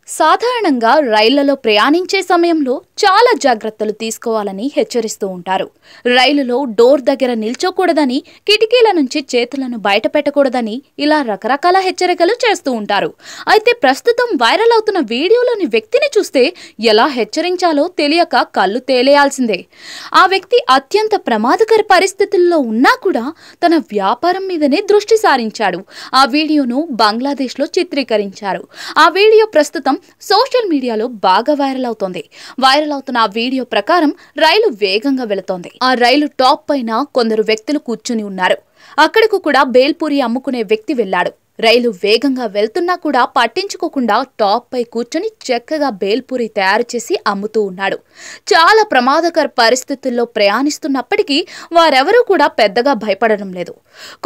సాధారణంగా రైళ్లలో ప్రయాణించే సమయంలో చాలా జాగ్రత్తలు తీసుకోవాలని హెచ్చరిస్తూ ఉంటారు. రైలులో డోర్ దగ్గర నిల్చోకూడదని, కిటికీల నుంచి చేతులను బయట పెట్టకూడదని ఇలా రకరకాల హెచ్చరికలు చేస్తూ ఉంటారు. అయితే ప్రస్తుతం వైరల్ అవుతున్న వీడియోలోని వ్యక్తిని చూస్తే ఎలా హెచ్చరించాలో తెలియక కళ్ళు తేలేయాల్సిందే. ఆ వ్యక్తి అత్యంత ప్రమాదకర పరిస్థితుల్లో ఉన్నా కూడా తన వ్యాపారం మీదనే దృష్టి సారించాడు. ఆ వీడియోను బంగ్లాదేశ్లో చిత్రీకరించారు. ఆ వీడియో ప్రస్తుతం సోషల్ మీడియాలో బాగా వైరల్ అవుతోంది. వైరల్ అవుతున్న ఆ వీడియో ప్రకారం రైలు వేగంగా వెళుతోంది. ఆ రైలు టాప్ పైన కొందరు వ్యక్తులు కూర్చుని ఉన్నారు. అక్కడకు కూడా బేల్పూరి అమ్ముకునే వ్యక్తి వెళ్లాడు. రైలు వేగంగా వెళ్తున్నా కూడా పట్టించుకోకుండా టాప్ పై కూర్చొని చక్కగా బేల్పూరి తయారు చేసి అమ్ముతూ ఉన్నాడు. చాలా ప్రమాదకర పరిస్థితుల్లో ప్రయాణిస్తున్నప్పటికీ వారెవరూ కూడా పెద్దగా భయపడడం లేదు.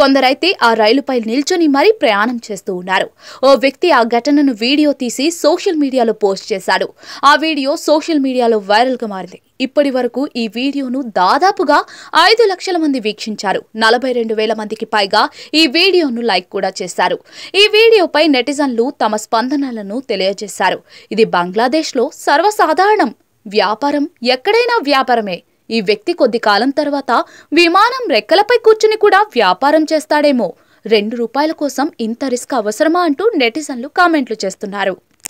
కొందరైతే ఆ రైలుపై నిల్చొని మరీ ప్రయాణం చేస్తూ ఉన్నారు. ఓ వ్యక్తి ఆ ఘటనను వీడియో తీసి సోషల్ మీడియాలో పోస్ట్ చేశాడు. ఆ వీడియో సోషల్ మీడియాలో వైరల్ గా మారింది. ఇప్పటి వరకు ఈ వీడియోను దాదాపుగా 5 లక్షల మంది వీక్షించారు. 42,000 మందికి పైగా ఈ వీడియోను లైక్ కూడా చేశారు. ఈ వీడియోపై నెటిజన్లు తమ స్పందనలను తెలియజేశారు. ఇది బంగ్లాదేశ్లో సర్వసాధారణం. వ్యాపారం ఎక్కడైనా వ్యాపారమే. ఈ వ్యక్తి కొద్ది కాలం తర్వాత విమానం రెక్కలపై కూర్చుని కూడా వ్యాపారం చేస్తాడేమో. ₹2 కోసం ఇంత రిస్క్ అవసరమా అంటూ నెటిజన్లు కామెంట్లు చేస్తున్నారు.